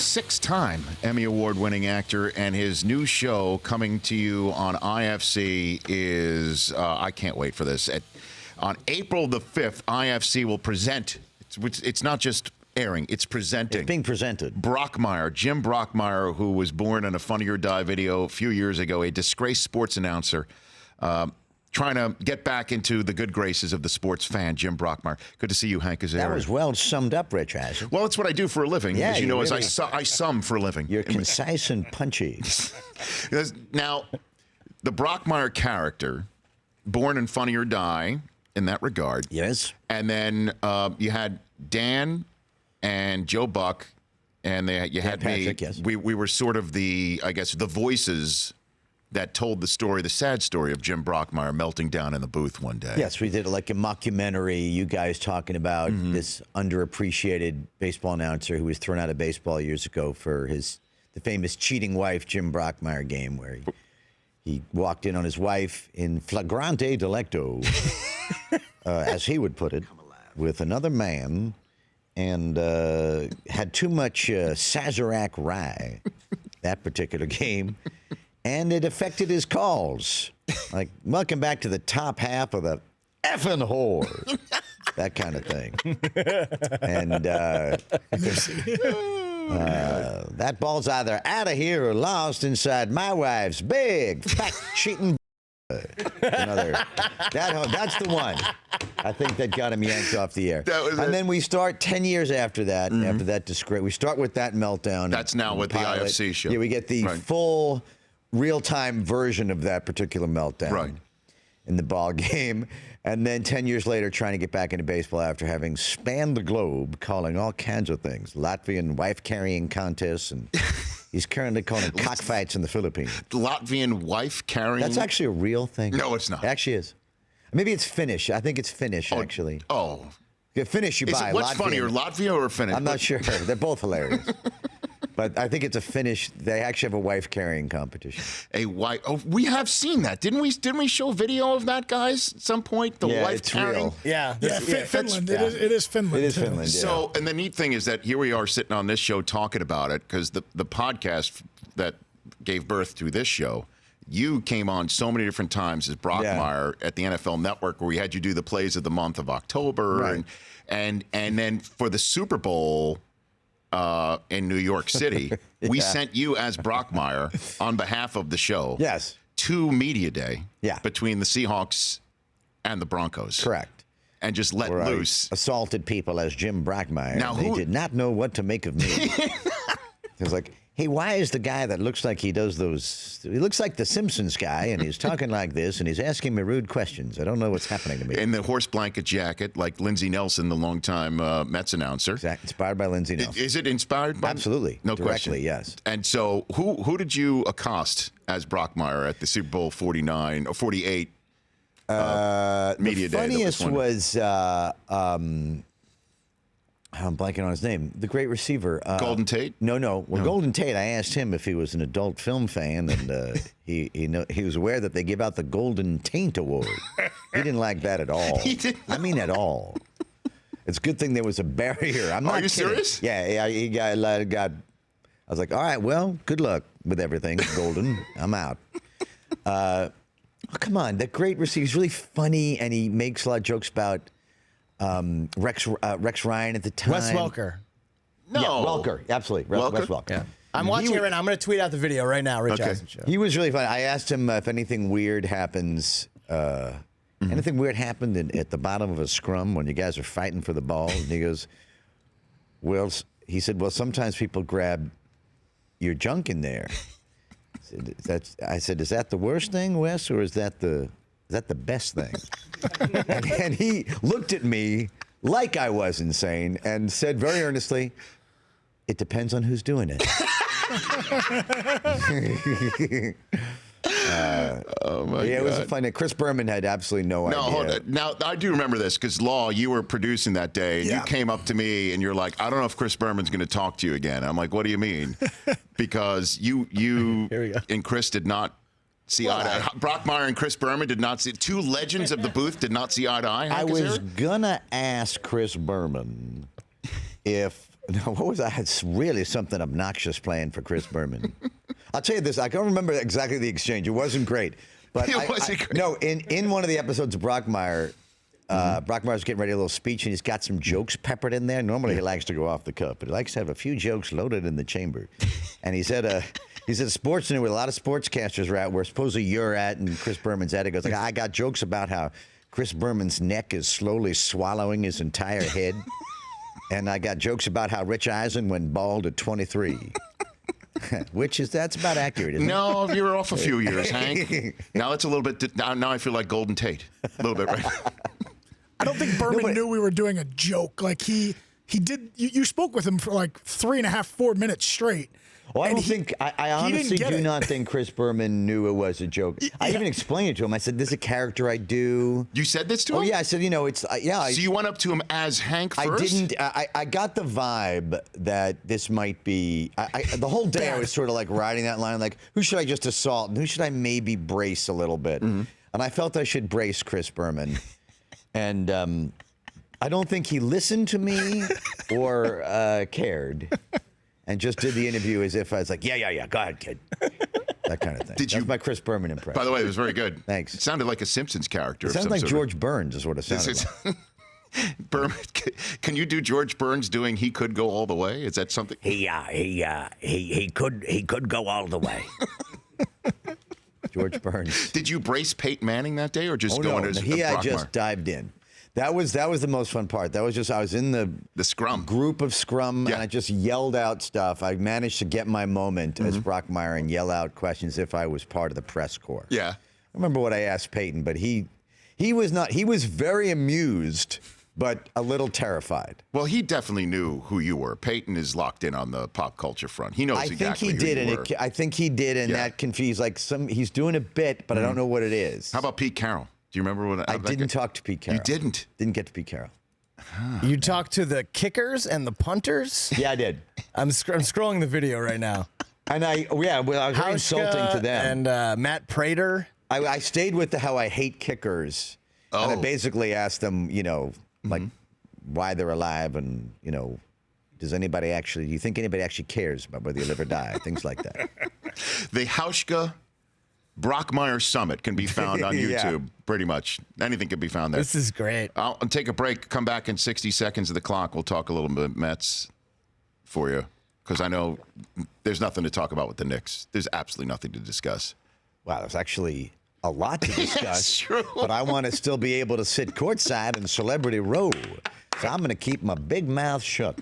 six-time Emmy Award-winning actor, and his new show coming to you on IFC is, I can't wait for this. On April the 5th, IFC will present, it's not just airing, it's presenting. It's being presented. Brockmire, Jim Brockmire, who was born in a Funny or Die video a few years ago, a disgraced sports announcer, trying to get back into the good graces of the sports fan, Jim Brockmire. Good to see you, Hank Azaria. That was well summed up, Rich Hazen. Well, it's what I do for a living. Yeah, as you know, really, I sum for a living. You're concise and punchy. Now, the Brockmire character, born in Funny or Die, in that regard. Yes. And then you had Dan and Joe Buck, and you had Patrick, me. Yes. We were sort of the voices that told the story, the sad story of Jim Brockmire melting down in the booth one day. Yes, we did like a mockumentary, you guys talking about this underappreciated baseball announcer who was thrown out of baseball years ago for the famous cheating wife Jim Brockmire game where he walked in on his wife in flagrante delicto, as he would put it, with another man, and had too much Sazerac rye that particular game. And it affected his calls. Like, welcome back to the top half of the effing whore. That kind of thing. And that ball's either out of here or lost inside my wife's big, fat, cheating. That's the one. I think that got him yanked off the air. And then we start 10 years after that. After that disgrace, we start with that meltdown. That's now with the IFC show. Yeah, we get the full real-time version of that particular meltdown in the ball game. And then 10 years later, trying to get back into baseball after having spanned the globe, calling all kinds of things. Latvian wife-carrying contests, and he's currently calling cockfights in the Philippines. Latvian wife-carrying? That's actually a real thing. No, it's not. It actually is. Maybe it's Finnish. I think it's Finnish, actually. Oh. Finnish you buy. What's funnier, Latvia or Finnish? I'm not sure. They're both hilarious. But I think it's a Finnish. They actually have a wife-carrying competition. A wife? Oh, we have seen that, didn't we? Didn't we show video of that, guys? At some point, the wife carrying. Yeah, Finland. It is Finland. It is Finland. Yeah. So, and the neat thing is that here we are sitting on this show talking about it because the podcast that gave birth to this show. You came on so many different times as Brockmire at the NFL Network, where we had you do the plays of the month of October, and then for the Super Bowl. In New York City, we sent you as Brockmire on behalf of the show to Media Day between the Seahawks and the Broncos. Correct. And just let loose. Assaulted people as Jim Brockmire. Now, they did not know what to make of me. It was like, hey, why is the guy that looks like he does those, he looks like the Simpsons guy, and he's talking like this, and he's asking me rude questions. I don't know what's happening to me. In the horse blanket jacket, like Lindsey Nelson, the longtime Mets announcer. Exactly. Inspired by Lindsey Nelson. Is it inspired by? Absolutely. No Directly, question. Yes. And so who did you accost as Brockmire at the Super Bowl 49 or 48 Media Day? The funniest was... I'm blanking on his name. The great receiver. Golden Tate? No. Well, Golden Tate, I asked him if he was an adult film fan, and he was aware that they give out the Golden Taint Award. He didn't like that at all. He didn't. I mean, at all. It's a good thing there was a barrier. I'm not Are you kidding. serious? Yeah, he got. I was like, all right, well, good luck with everything, Golden. I'm out. Oh, come on, that great receiver. He's really funny, and he makes a lot of jokes about. Rex Ryan at the time. Wes Welker. No. Yeah, Welker. Absolutely. Welker? Wes Welker. Yeah. I'm watching it right now. I'm going to tweet out the video right now, Rich Hazen Show. He was really fun. I asked him if anything weird happens, anything weird happened at the bottom of a scrum when you guys are fighting for the ball. And he goes, well, he said, well, sometimes people grab your junk in there. I said, is that the worst thing, Wes, or is that the best thing? and he looked at me like I was insane and said very earnestly, it depends on who's doing it. Oh my God. It was funny. Chris Berman had absolutely no idea. Hold on. Now, I do remember this because, Law, you were producing that day, and you came up to me, and you're like, I don't know if Chris Berman's going to talk to you again. I'm like, what do you mean? Because you and Chris did not see eye to eye. Brockmire and Chris Berman did not see. Two legends of the booth did not see eye to eye. I was going to ask Chris Berman if No, what was I had really something obnoxious playing for Chris Berman. I'll tell you this. I can't remember exactly the exchange. It wasn't great. But It wasn't great. No, in one of the episodes of Brockmire, Brockmire's getting ready a little speech, and he's got some jokes peppered in there. Normally, he likes to go off the cuff, but he likes to have a few jokes loaded in the chamber. And he's at a sports dinner with a lot of sportscasters are at where supposedly you're at, and Chris Berman's at. He goes, like, I got jokes about how Chris Berman's neck is slowly swallowing his entire head. And I got jokes about how Rich Eisen went bald at 23. That's about accurate, isn't it? No, you're off a few years, Hank. Now it's a little bit. Now I feel like Golden Tate, a little bit, right? I don't think Berman knew we were doing a joke. Like he did. You spoke with him for like 3.5, 4 minutes straight. Well, I honestly do not think Chris Berman knew it was a joke. I even explained it to him. I said, "This is a character I do." You said this to him? Oh yeah, I said, it's So you went up to him as Hank first? I didn't. I got the vibe that this might be. The whole day I was sort of like riding that line, like who should I just assault and who should I maybe brace a little bit, and I felt I should brace Chris Berman, and I don't think he listened to me or cared. And just did the interview as if I was like, yeah, go ahead, kid. That kind of thing. That's my Chris Berman impression. By the way, it was very good. Thanks. It sounded like a Simpsons character. It sounds like George Burns is what it sounded like. Berman, can you do George Burns doing "He Could Go All the Way"? Is that something? He could go all the way. George Burns. Did you brace Peyton Manning that day, or just go into I just dived in. That was the most fun part. That was just I was in the scrum group of scrum, and I just yelled out stuff. I managed to get my moment as Brockmire and yell out questions if I was part of the press corps. Yeah, I remember what I asked Peyton, but he was not. He was very amused, but a little terrified. Well, he definitely knew who you were. Peyton is locked in on the pop culture front. He knows exactly who you were. I think he did, and that confused. Like he's doing a bit, but I don't know what it is. How about Pete Carroll? Do you remember what I didn't talk to Pete Carroll? You didn't? Didn't get to Pete Carroll. You talked to the kickers and the punters? Yeah, I did. I'm scrolling the video right now. And I was very insulting to them. And Matt Prater. I stayed with how I hate kickers. Oh. And I basically asked them, like why they're alive and, do you think anybody actually cares about whether you live or die? Things like that. The Hauschka Brockmire Summit can be found on YouTube, pretty much. Anything can be found there. This is great. I'll take a break, come back in 60 seconds of the clock. We'll talk a little bit Mets for you, because I know there's nothing to talk about with the Knicks. There's absolutely nothing to discuss. Wow, there's actually a lot to discuss. Yes, true. But I want to still be able to sit courtside in Celebrity Row. So I'm going to keep my big mouth shut.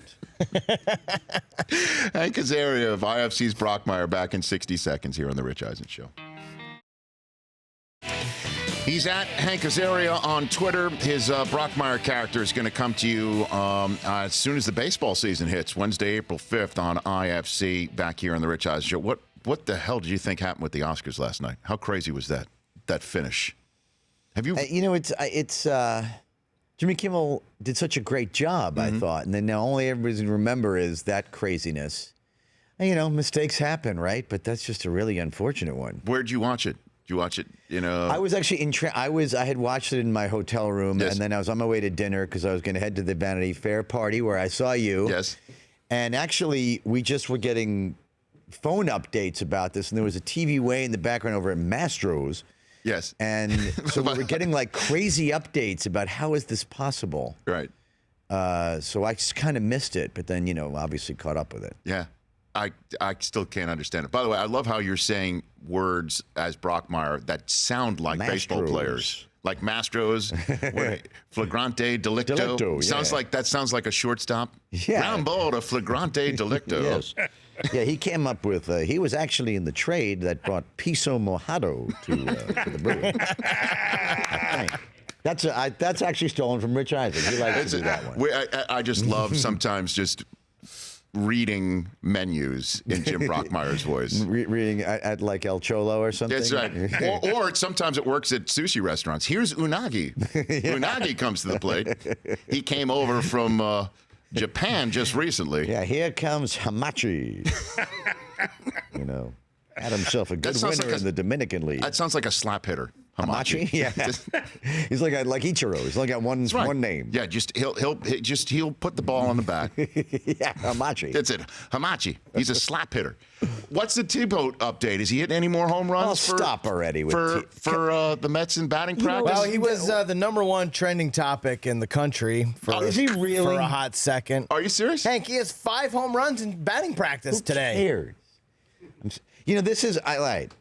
Hank Azaria of IFC's Brockmire back in 60 seconds here on The Rich Eisen Show. He's at Hank Azaria on Twitter. His Brockmire character is going to come to you as soon as the baseball season hits, Wednesday, April 5th on IFC, back here on The Rich Eisen Show. What the hell did you think happened with the Oscars last night? How crazy was that finish? Have you... it's Jimmy Kimmel did such a great job, I thought. And then now only everybody's going to remember is that craziness. And, mistakes happen, right? But that's just a really unfortunate one. Where'd you watch it? Did you watch it, I was actually I had watched it in my hotel room, Yes. and then I was on my way to dinner because I was going to head to the Vanity Fair party where I saw you. Yes. And actually, we just were getting phone updates about this, and there was a TV way in the background over at Mastro's. Yes. And so we were getting like crazy updates about how is this possible. Right. So I just kind of missed it, but then, obviously caught up with it. Yeah. I still can't understand it. By the way, I love how you're saying words as Brockmire that sound like baseball players. Like Mastros, flagrante delicto. Sounds like a shortstop. Yeah. Ground ball to flagrante delicto. Yes. Yeah, he came up with, he was actually in the trade that brought Piso Mojado to the Brewers. That's actually stolen from Rich Eisen. He likes to do that one. I just love sometimes just reading menus in Jim Brockmire's voice. Reading at like El Cholo or something? That's right. or sometimes it works at sushi restaurants. Here's Unagi. Unagi comes to the plate. He came over from Japan just recently. Yeah, here comes Hamachi. Had himself a good winner in the Dominican League. That sounds like a slap hitter. Hamachi? Yeah. He's like Ichiro. He's only got one name. Yeah, he'll put the ball on the bat. Yeah, Hamachi. That's it. Hamachi. He's a slap hitter. What's the Tebow update? Is he hitting any more home runs? Stop already with for the Mets in batting practice? Well, he was the #1 trending topic in the country for, is he really? For a hot second. Are you serious? Hank, he has 5 home runs in batting practice today. Who cares? This is I like.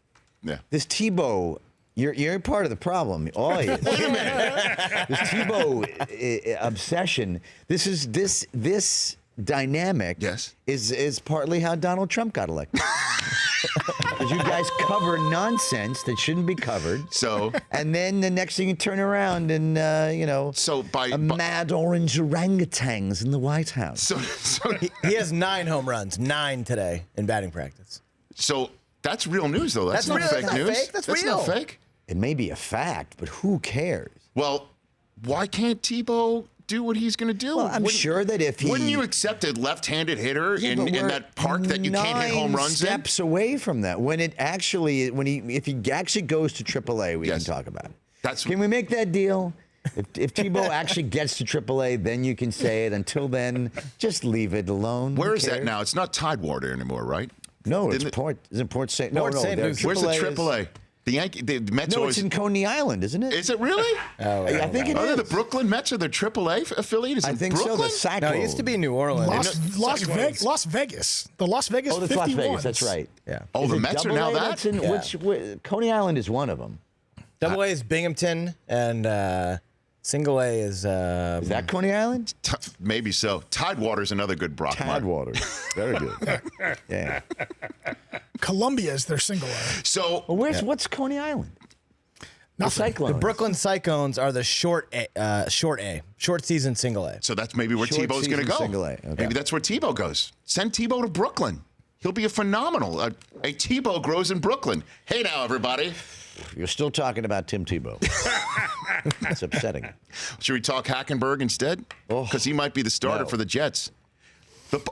Yeah. This Tebow. You're part of the problem. All he is. Wait a minute. This Tebow obsession. This dynamic. Yes. Is partly how Donald Trump got elected. Because you guys cover nonsense that shouldn't be covered. So. And then the next thing you turn around and So mad orange orangutans in the White House. So he has 9 home runs, 9 today in batting practice. So that's real news, though. That's not real. fake That's not news. fake. That's real. not fake. It may be a fact, but who cares? Well, why can't Tebow do what he's going to do? Well, I'm sure that if he... Wouldn't you accept a left-handed hitter in that park that you can't hit home runs in? 9 steps away from that. If he actually goes to AAA, we can talk about it. Can we make that deal? If Tebow actually gets to AAA, then you can say it. Until then, just leave it alone. Where is that now? It's not Tidewater anymore, right? No, it's Port. Isn't Port St. No, Louis. Where's the AAA? The Mets No, always... it's in Coney Island, isn't it? Is it really? I think it Are is. the Brooklyn Mets are their AAA affiliate? Is it I think Brooklyn? so. The Cyclone. No, it used to be New Orleans. Las Vegas. The Las Vegas. Oh, that's 51s. Las Vegas. That's right. Yeah. Oh, Is the it Mets are AA? now that? That's in, Coney Island is one of them. AA is Binghamton, and single A is... Is that Coney Island? Maybe so. Tidewater's another good Brockmire. Tidewater. Very good. Yeah. Columbia is their single A. So Well, what's Coney Island? The Nothing. Cyclone. The Brooklyn Cyclones are the short season single A. So that's maybe where Short Tebow's going to season go. single A, okay. Maybe that's where Tebow goes. Send Tebow to Brooklyn. He'll be a phenomenal. A Tebow grows in Brooklyn. Hey now, everybody. You're still talking about Tim Tebow. That's upsetting. Should we talk Hackenberg instead? Because he might be the starter for the Jets.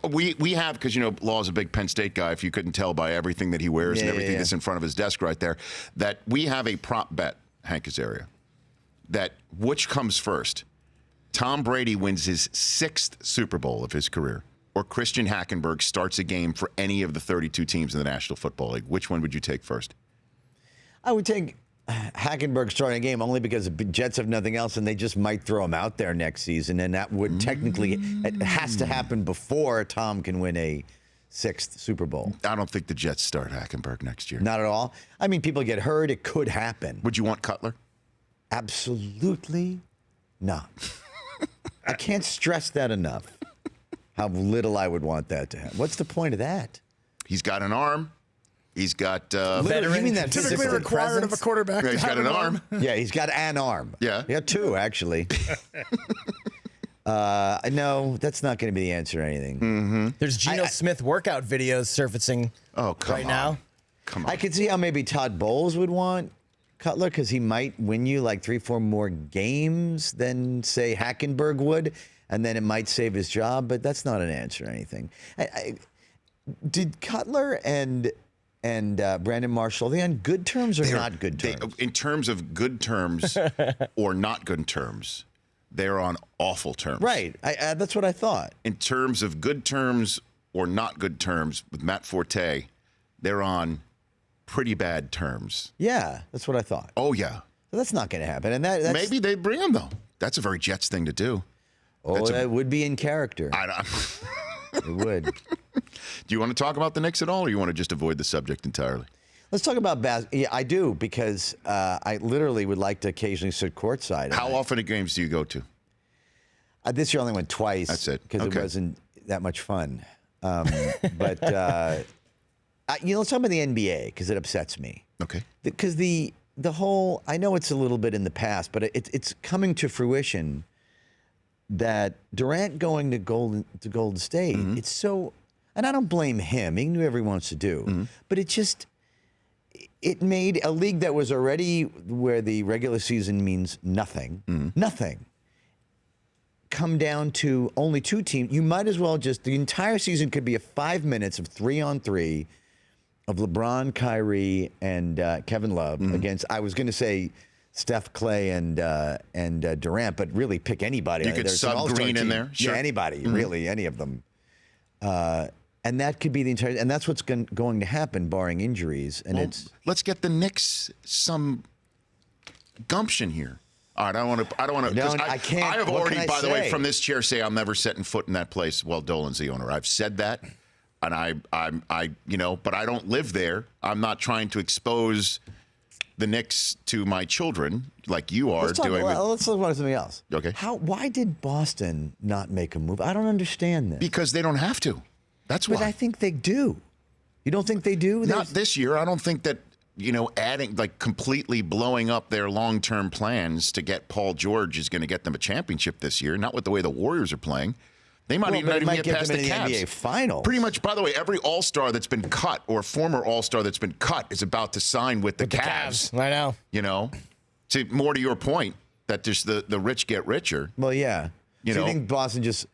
We have, because, Law's a big Penn State guy, if you couldn't tell by everything that he wears and everything that's in front of his desk right there, that we have a prop bet, Hank Azaria, that which comes first? Tom Brady wins his 6th Super Bowl of his career, or Christian Hackenberg starts a game for any of the 32 teams in the National Football League. Which one would you take first? I would take Hackenberg starting a game only because the Jets have nothing else, and they just might throw him out there next season, and that would technically it has to happen before Tom can win a 6th Super Bowl. I don't think the Jets start Hackenberg next year. Not at all. I mean, people get hurt. It could happen. Would you want Cutler? Absolutely not. I can't stress that enough. How little I would want that to happen. What's the point of that? He's got an arm. He's got... Literally, you mean that Typically physically required of a quarterback. Yeah, he's to got have an arm. Yeah, he's got an arm. Yeah. Yeah, 2, actually. No, that's not going to be the answer to anything. There's Geno Smith workout videos surfacing right now. Come on. I could see how maybe Todd Bowles would want Cutler because he might win you like 3-4 more games than, say, Hackenberg would, and then it might save his job, but that's not an answer to anything. Did Cutler and Brandon Marshall, are they on good terms or not good terms? In terms of good terms or not good terms, they're on awful terms. Right. That's what I thought. In terms of good terms or not good terms with Matt Forte, they're on pretty bad terms. Yeah, that's what I thought. Oh, yeah. So that's not going to happen. And that's, maybe they bring him, though. That's a very Jets thing to do. That would be in character. It would. Do you want to talk about the Knicks at all, or you want to just avoid the subject entirely? Let's talk about basketball. Yeah, I do, because I literally would like to occasionally sit courtside. How often at games do you go to? This year I only went twice. That's it. Because it wasn't that much fun. But, let's talk about the NBA, because it upsets me. Okay. Because the whole, I know it's a little bit in the past, but it's coming to fruition that Durant going to Golden State, it's so, and I don't blame him. He can do whatever he wants to do. But it made a league that was already where the regular season means nothing, come down to only 2 teams. You might as well the entire season could be 5 minutes of 3-on-3 of LeBron, Kyrie, and Kevin Love against, I was going to say, Steph, Clay, and Durant, but really pick anybody. You could There's an sub all-star Green in team. there. Sure. Yeah, anybody, really, any of them. And that could be the entire, and that's what's going to happen, barring injuries. And let's get the Knicks some gumption here. All right, I don't want to. No, I can't. I have What already, can I by the way, say? from this chair, say I'm never setting foot in that place while Dolan's the owner. I've said that, and I, but I don't live there. I'm not trying to expose the Knicks to my children like you are let's talk doing. let's talk about something else. Okay. Why did Boston not make a move? I don't understand this. Because they don't have to. That's why. But I think they do. You don't think they do? Not this year. I don't think that, adding, like, completely blowing up their long-term plans to get Paul George is going to get them a championship this year. Not with the way the Warriors are playing. They might Well, but it not might even get past them the in Cavs. NBA Finals. Pretty much, by the way, every All-Star that's been cut or former All-Star that's been cut is about to sign with the Cavs. I know. More to your point, that just the rich get richer. Well, yeah. You So know. you think Boston just...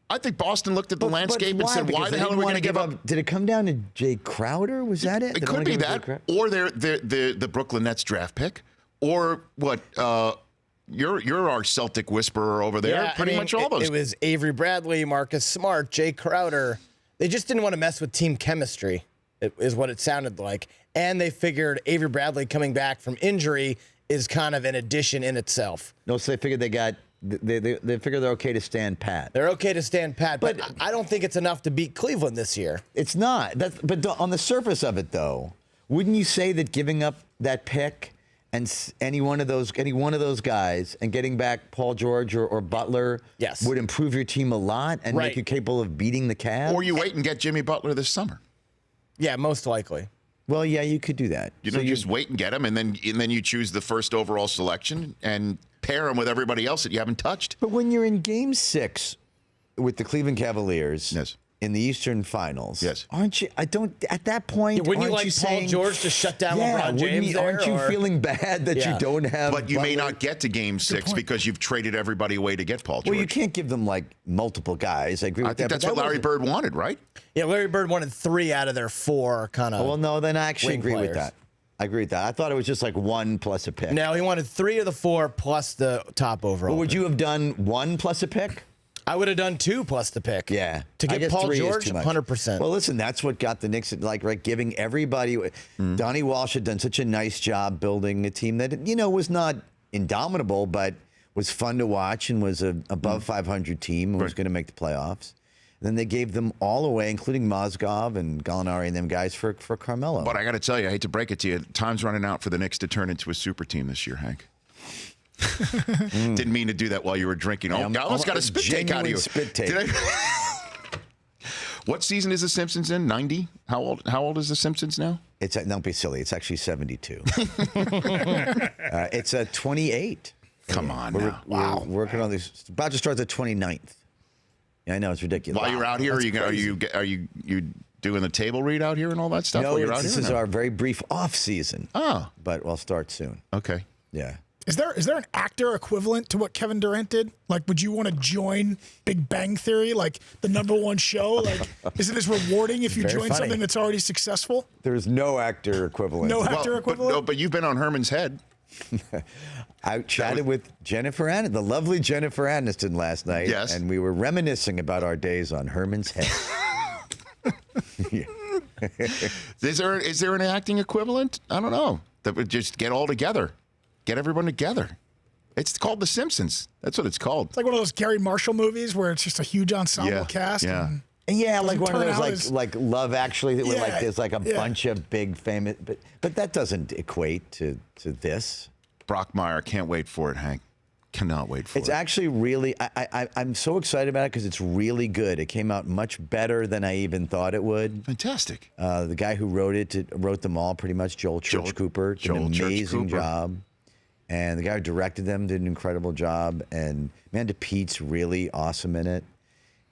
I think Boston looked at the landscape and said, Because why the they hell are didn't we wanna going to give up? Did it come down to Jay Crowder? Was that it? It Did they could wanna be give up Jay that, Crowder? or the Brooklyn Nets draft pick, or what? You're our Celtic whisperer over there. Yeah, Pretty much all those. It was Avery Bradley, Marcus Smart, Jay Crowder. They just didn't want to mess with team chemistry, is what it sounded like. And they figured Avery Bradley coming back from injury is kind of an addition in itself. No, so they figured they figure they're okay to stand pat. They're okay to stand pat, but I don't think it's enough to beat Cleveland this year. It's not. But on the surface of it, though, wouldn't you say that giving up that pick and any one of those guys and getting back Paul George or Butler Yes. would improve your team a lot and Right. make you capable of beating the Cavs? or you wait and get Jimmy Butler this summer. Yeah, most likely. Well, yeah, you could do that. You just wait and get him, and then you choose the first overall selection and pair him with everybody else that you haven't touched. But when you're in Game 6 with the Cleveland Cavaliers Yes. in the Eastern Finals, Yes. aren't you? I don't. At that point, Wouldn't you aren't like Paul saying, George to shut down LeBron wouldn't James there, aren't you or- feeling bad that Yeah. you don't have? But you may Butler? not get to Game 6 point. because you've traded everybody away to get Paul George. Well, you can't give them like multiple guys. I agree with I think that. that's but what that Larry wasn't- Bird wanted, right? Yeah, Larry Bird wanted 3 out of their 4 kind of. Well, no, then I actually wing agree with players. that. I agree with that. I thought it was just like 1 plus a pick. No, he wanted 3 of the 4 plus the top overall. But would you have done 1 plus a pick? I would have done 2 plus the pick. Yeah. To I get guess Paul 3 is George, too much. 100%. Well, listen, that's what got the Knicks, giving everybody. Donnie Walsh had done such a nice job building a team that, was not indomitable, but was fun to watch and was a above 500 team and was going to make the playoffs. And then they gave them all away, including Mozgov and Gallinari and them guys for Carmelo. But I got to tell you, I hate to break it to you, time's running out for the Knicks to turn into a super team this year, Hank. Didn't mean to do that while you were drinking. I almost got a spit take out of you. Spit take. Did I? What season is The Simpsons in? 90? How old is The Simpsons now? Don't be silly. It's actually 72. It's 28. Come on now. We're working on this. It's about to start the 29th. Yeah, I know, it's ridiculous. While you're out here, are you doing the table read out here and all that stuff? No, while you're out this here, is or no? our very brief off season. Oh, But we'll start soon. okay. Yeah. Is there an actor equivalent to what Kevin Durant did? Like, would you want to join Big Bang Theory, like the #1 show? Like, is it as rewarding if you Very join funny. something that's already successful? There's no actor equivalent. No Well, actor equivalent? but you've been on Herman's head. I chatted with Jennifer Aniston, the lovely Jennifer Aniston last night. Yes. And we were reminiscing about our days on Herman's Head. Is there an acting equivalent? I don't know. That would just get all together, get everyone together. It's called The Simpsons. That's what it's called. It's like one of those Gary Marshall movies where it's just a huge ensemble cast. Yeah. and- Yeah, like one of turn those out as- like Love Actually, that where Yeah, there's like a yeah. bunch of big famous, but that doesn't equate to this. Brockmire, can't wait for it, Hank. Cannot wait for It's it. actually really, I'm so excited about it because it's really good. It came out much better than I even thought it would. Fantastic. The guy who wrote them all, pretty much, Joel Church Cooper, did an amazing job. And the guy who directed them did an incredible job. And Amanda Pete's really awesome in it.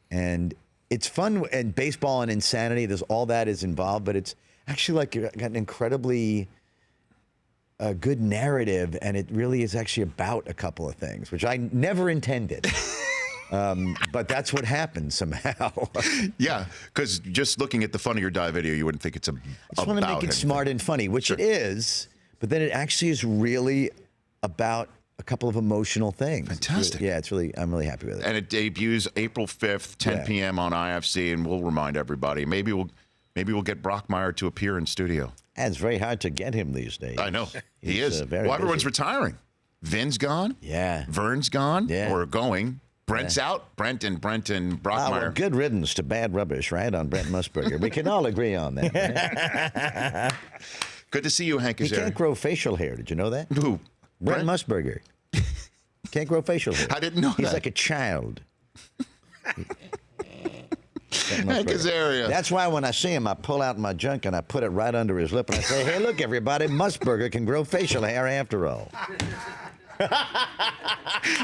And it's fun, and baseball and insanity, there's all that is involved, but it's actually like got an incredibly good narrative, and it really is actually about a couple of things, which I never intended. But that's what happened somehow. Yeah, because just looking at the Funny or Die video, you wouldn't think it's I just want to make it smart and funny, which it is, but then it actually is really about a couple of emotional things. Fantastic. I'm really happy with it. And it debuts April 5th, 10 p.m. on IFC, and we'll remind everybody. Maybe we'll get Brockmire to appear in studio. And it's very hard to get him these days. I know. He He's, is. very Everyone's busy. retiring. Vin's gone. Yeah. Vern's gone. Yeah. Or going. Brent's out. Brent and Oh, Brockmire. well, good riddance to bad rubbish, right, on Brent Musburger. We can all agree on that. Right? Good to see you, Hank He Azaria. can't grow facial hair. Did you know that? Who? Brent Musburger. Can't grow facial hair. I didn't know He's that. like a child. Hank Azaria. That's why when I see him, I pull out my junk and I put it right under his lip and I say, hey, look, everybody, Musburger can grow facial hair after all.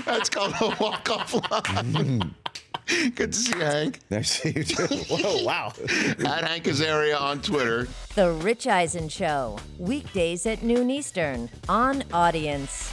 That's called a walk-off line. Good to see you, Hank. Nice to see you, too. Whoa, wow. At Hank Azaria on Twitter. The Rich Eisen Show, weekdays at noon Eastern on Audience.